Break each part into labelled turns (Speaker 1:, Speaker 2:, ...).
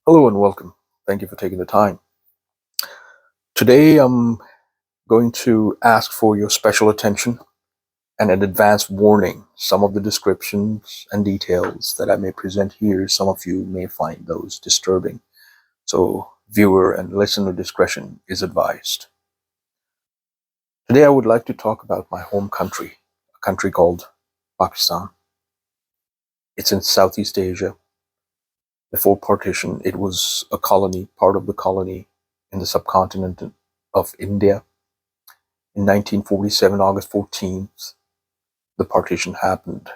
Speaker 1: Hello and welcome. Thank you for taking the time. Today I'm going to ask for your special attention and an advance warning. Some of the descriptions and details that I may present here, some of you may find those disturbing. So viewer and listener discretion is advised. Today I would like to talk about my home country, a country called Pakistan. It's in Southeast Asia. Before partition, it was a colony, part of the colony in the subcontinent of India. In 1947, August 14th, the partition happened,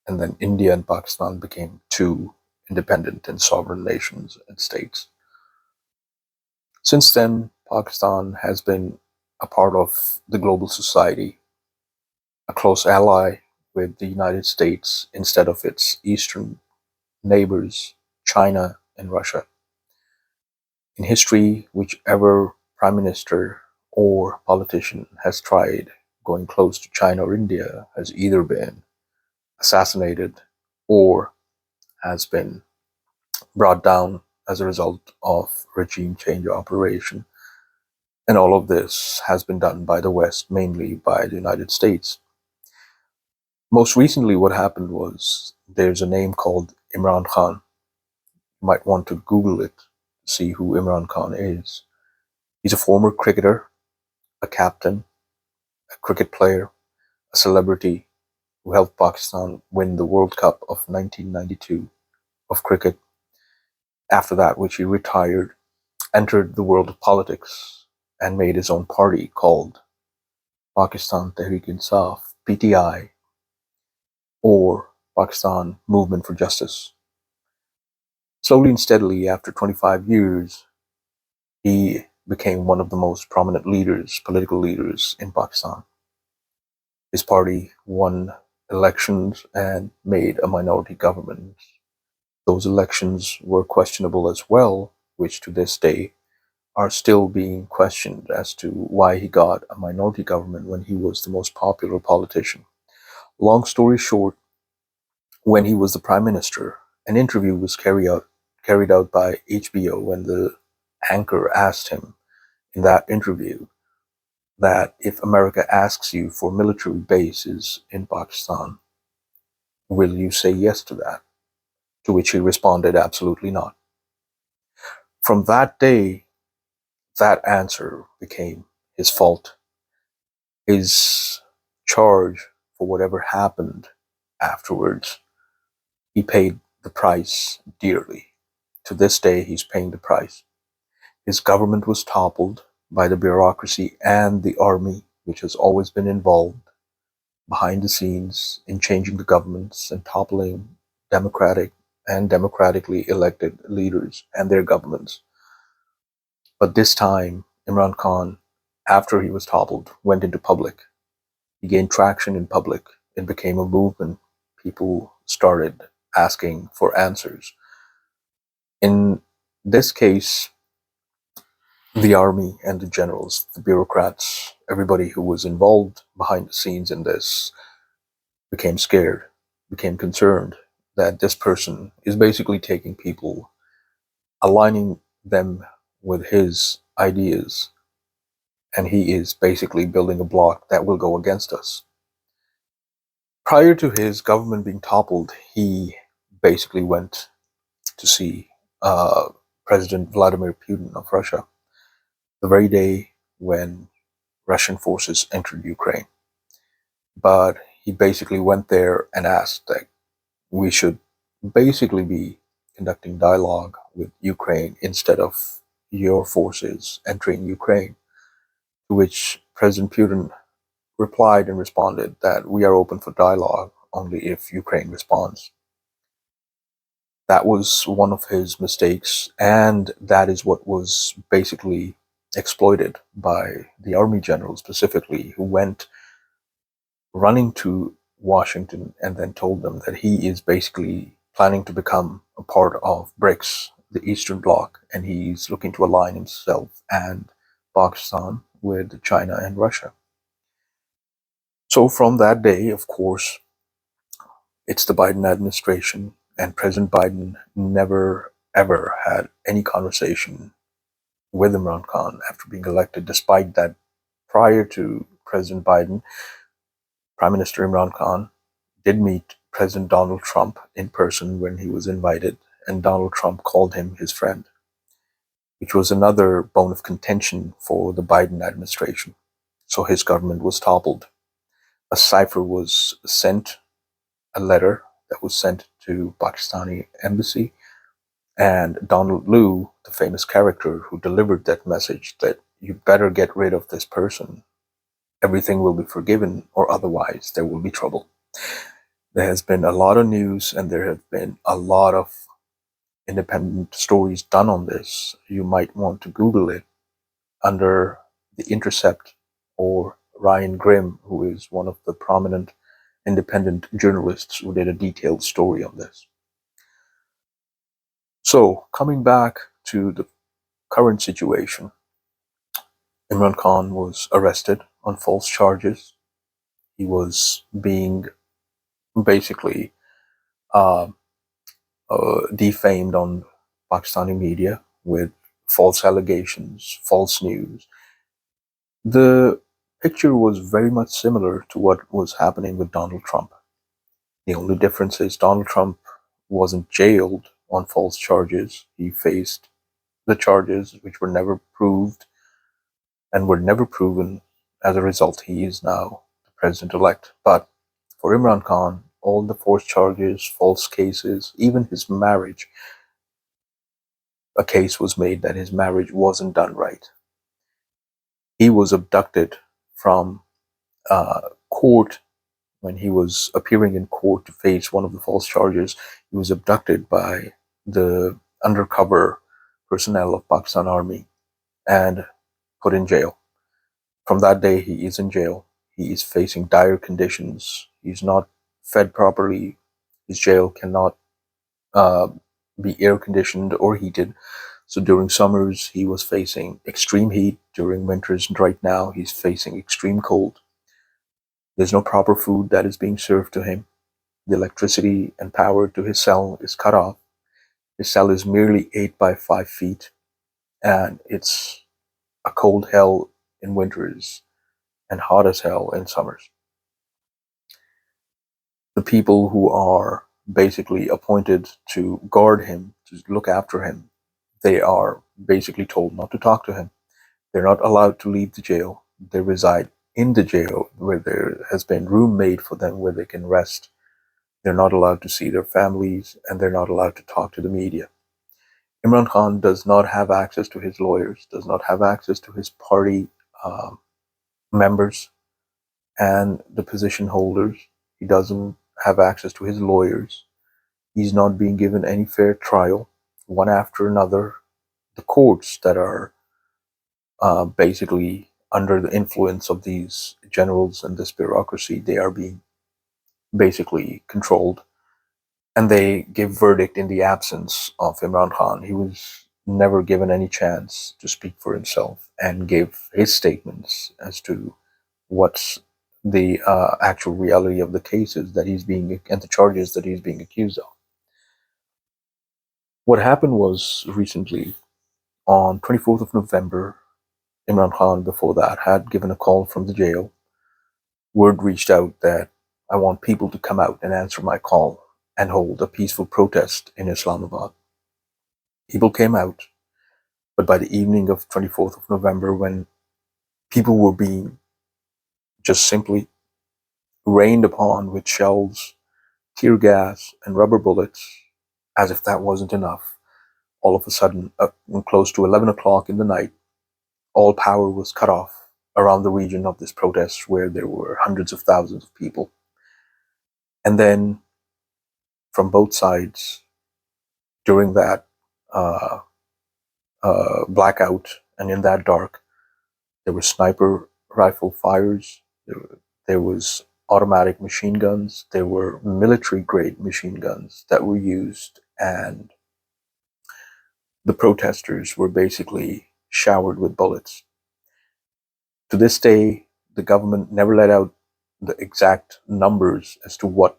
Speaker 1: and then India and Pakistan became two independent and sovereign nations and states. Since then, Pakistan has been a part of the global society, a close ally with the United States instead of its eastern neighbors, China and Russia. In history, whichever prime minister or politician has tried going close to China or India has either been assassinated or has been brought down as a result of regime change operation. And all of this has been done by the West, mainly by the United States. Most recently, what happened was there's a name called Imran Khan. You might want to Google it to see who Imran Khan is. He's a former cricketer, a captain, a cricket player, a celebrity who helped Pakistan win the World Cup of 1992 of cricket. After that, which he retired, entered the world of politics, and made his own party called Pakistan Tehreek-e-Insaf, PTI, or Pakistan Movement for Justice. Slowly and steadily, after 25 years, he became one of the most prominent leaders, political leaders in Pakistan. His party won elections and made a minority government. Those elections were questionable as well, which to this day are still being questioned as to why he got a minority government when he was the most popular politician. Long story short, when he was the prime minister, an interview was carried out by HBO when the anchor asked him in that interview that if America asks you for military bases in Pakistan, will you say yes to that? To which he responded, absolutely not. From that day, that answer became his fault. His charge for whatever happened afterwards, he paid the price dearly. To this day, he's paying the price. His government was toppled by the bureaucracy and the army, which has always been involved behind the scenes in changing the governments and toppling democratic and democratically elected leaders and their governments. But this time, Imran Khan, after he was toppled, went into public. He gained traction in public. It became a movement. People started asking for answers. In this case, the army and the generals, the bureaucrats, everybody who was involved behind the scenes in this became scared, became concerned that this person is basically taking people, aligning them with his ideas, and he is basically building a bloc that will go against us. Prior to his government being toppled, he basically went to see President Vladimir Putin of Russia the very day when Russian forces entered Ukraine. But he basically went there and asked that we should basically be conducting dialogue with Ukraine instead of your forces entering Ukraine. To which President Putin replied and responded that we are open for dialogue only if Ukraine responds. That was one of his mistakes, and that is what was basically exploited by the army general specifically, who went running to Washington and then told them that he is basically planning to become a part of BRICS, the Eastern Bloc, and he's looking to align himself and Pakistan with China and Russia. So from that day, of course, it's the Biden administration, and President Biden never ever had any conversation with Imran Khan after being elected, despite that prior to President Biden, Prime Minister Imran Khan did meet President Donald Trump in person when he was invited, and Donald Trump called him his friend, which was another bone of contention for the Biden administration. So his government was toppled. A cipher was sent, a letter that was sent to Pakistani embassy, and Donald Liu, the famous character who delivered that message that you better get rid of this person, everything will be forgiven, or otherwise there will be trouble. There has been a lot of news and there have been a lot of independent stories done on this. You might want to Google it under The Intercept or Ryan Grimm, who is one of the prominent independent journalists who did a detailed story on this. So, coming back to the current situation, Imran Khan was arrested on false charges. He was being basically uh, defamed on Pakistani media with false allegations, false news. The picture was very much similar to what was happening with Donald Trump. The only difference is Donald Trump wasn't jailed on false charges. He faced the charges which were never proved and were never proven. As a result, he is now the president-elect. But for Imran Khan, all the false charges, false cases, even his marriage, a case was made that his marriage wasn't done right. He was abducted from court when he was appearing in court to face one of the false charges. He was abducted by the undercover personnel of Pakistan Army and put in jail. From that day, he is in jail. He is facing dire conditions. He's not fed properly. His jail cannot uh, be air conditioned or heated. So during summers, he was facing extreme heat. During winters, and right now, he's facing extreme cold. There's no proper food that is being served to him. The electricity and power to his cell is cut off. His cell is merely 8 by 5 feet, and it's a cold hell in winters and hot as hell in summers. The people who are basically appointed to guard him, to look after him, they are basically told not to talk to him. They're not allowed to leave the jail. They reside in the jail where there has been room made for them where they can rest. They're not allowed to see their families, and they're not allowed to talk to the media. Imran Khan does not have access to his lawyers, does not have access to his party um, members and the position holders. He doesn't have access to his lawyers. He's not being given any fair trial, one after another. The courts that are basically under the influence of these generals and this bureaucracy, they are being basically controlled, and they give verdict in the absence of Imran Khan. He was never given any chance to speak for himself and give his statements as to what's the actual reality of the cases that he's being and the charges that he's being accused of. What happened was recently on 24th of November, Imran Khan before that had given a call from the jail. Word reached out that I want people to come out and answer my call and hold a peaceful protest in Islamabad. People came out, but by the evening of 24th of November, when people were being just simply rained upon with shells, tear gas, and rubber bullets, as if that wasn't enough, all of a sudden, close to 11 o'clock in the night, all power was cut off around the region of this protest where there were hundreds of thousands of people. And then from both sides, during that uh, blackout and in that dark, there were sniper rifle fires, there was automatic machine guns, there were military grade machine guns that were used, and the protesters were basically showered with bullets. To this day, the government never let out the exact numbers as to what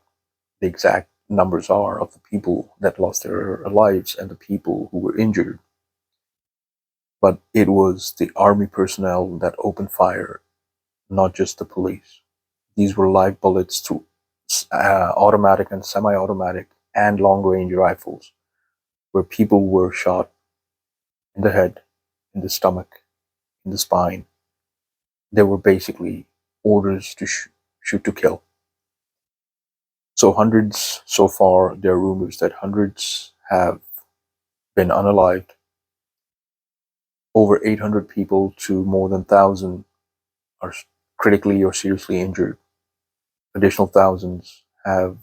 Speaker 1: the exact numbers are of the people that lost their lives and the people who were injured. But it was the army personnel that opened fire, not just the police. These were live bullets through automatic and semi-automatic and long-range rifles, where people were shot in the head, in the stomach, in the spine. They were basically orders to shoot to kill. So hundreds, so far, there are rumors that hundreds have been unalived. Over 800 people to more than 1,000 are critically or seriously injured. Additional thousands have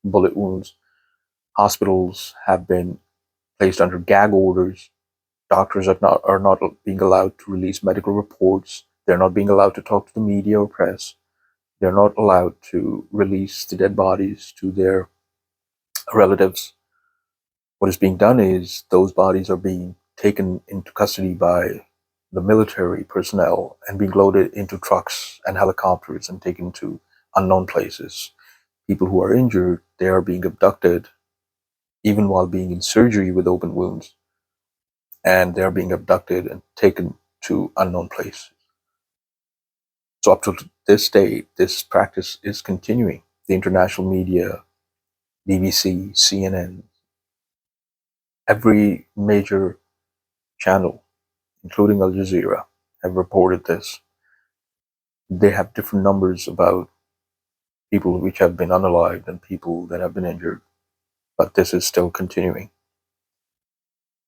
Speaker 1: bullet wounds. Hospitals have been placed under gag orders. Doctors are not being allowed to release medical reports. They're not being allowed to talk to the media or press. They're not allowed to release the dead bodies to their relatives. What is being done is those bodies are being taken into custody by the military personnel and being loaded into trucks and helicopters and taken to unknown places. People who are injured, they are being abducted even while being in surgery with open wounds, and they are being abducted and taken to unknown places. So up to this day, this practice is continuing. The international media, BBC, CNN, every major channel, including Al Jazeera, have reported this. They have different numbers about people which have been unalived and people that have been injured, but this is still continuing.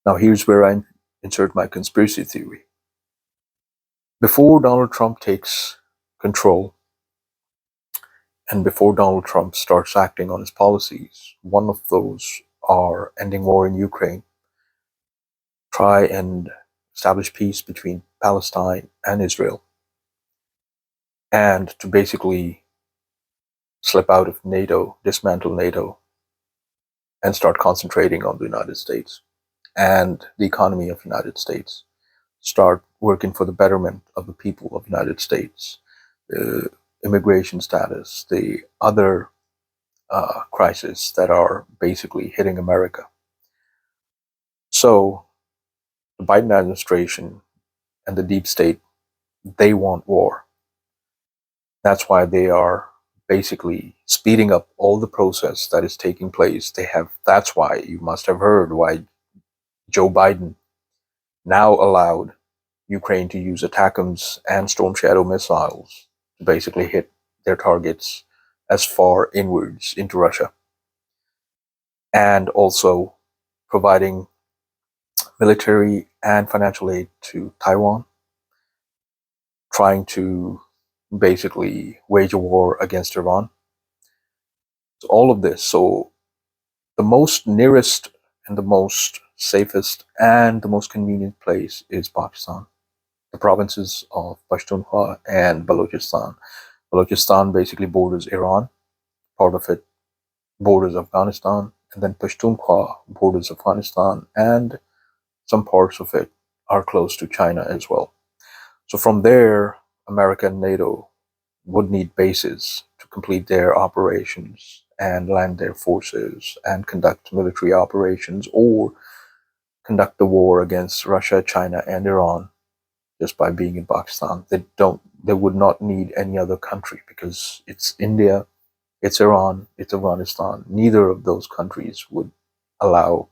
Speaker 1: Now, here's where I insert my conspiracy theory. Before Donald Trump takes control and before Donald Trump starts acting on his policies, one of those are ending war in Ukraine, try and establish peace between Palestine and Israel, and to basically slip out of NATO, dismantle NATO, and start concentrating on the United States and the economy of the United States. Start working for the betterment of the people of the United States, the immigration status, the other crises that are basically hitting America. So the Biden administration and the deep state, they want war. That's why they are basically speeding up all the process that is taking place. That's why you must have heard why Joe Biden now allowed Ukraine to use ATACMS and Storm Shadow missiles to basically hit their targets as far inwards into Russia, and also providing military and financial aid to Taiwan, trying to basically wage a war against Iran. So all of this. So the most nearest and the most safest and the most convenient place is Pakistan, the provinces of Pashtunkhwa and Balochistan. Balochistan basically borders Iran, part of it borders Afghanistan, and then Pashtunkhwa borders Afghanistan, and some parts of it are close to China as well. So from there, America and NATO would need bases to complete their operations and land their forces and conduct military operations or conduct the war against Russia, China, and Iran just by being in Pakistan. They would not need any other country because it's India, it's Iran, it's Afghanistan. Neither of those countries would allow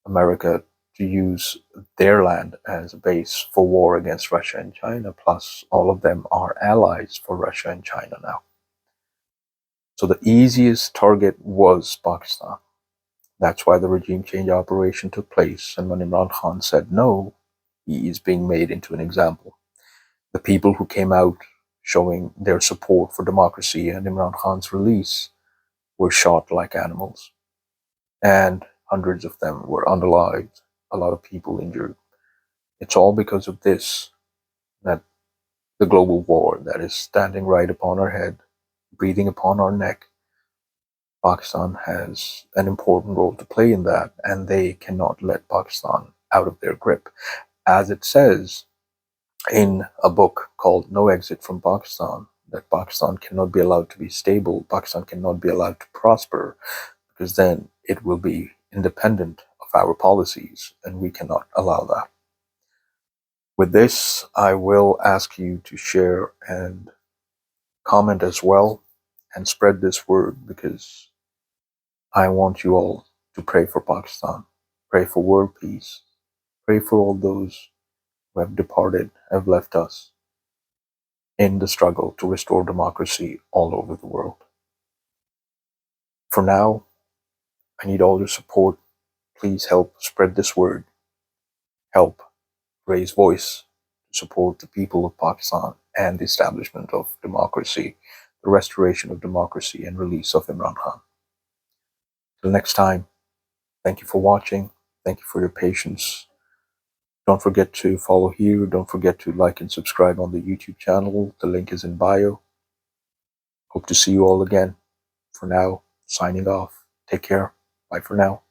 Speaker 1: America to use their land as a base for war against Russia and China. Plus, all of them are allies for Russia and China now. So the easiest target was Pakistan. That's why the regime change operation took place. And when Imran Khan said no, he is being made into an example. The people who came out showing their support for democracy and Imran Khan's release were shot like animals. And hundreds of them were unalived, a lot of people injured. It's all because of this, that the global war that is standing right upon our head, breathing upon our neck. Pakistan has an important role to play in that, and they cannot let Pakistan out of their grip. As it says in a book called No Exit from Pakistan, that Pakistan cannot be allowed to be stable, Pakistan cannot be allowed to prosper, because then it will be independent of our policies, and we cannot allow that. With this, I will ask you to share and comment as well and spread this word, because I want you all to pray for Pakistan, pray for world peace, pray for all those who have departed, have left us in the struggle to restore democracy all over the world. For now, I need all your support. Please help spread this word. Help raise voice to support the people of Pakistan and the establishment of democracy, the restoration of democracy, and release of Imran Khan. Till next time, thank you for watching. Thank you for your patience. Don't forget to follow here. Don't forget to like and subscribe on the YouTube channel. The link is in bio. Hope to see you all again. For now, signing off. Take care. Bye for now.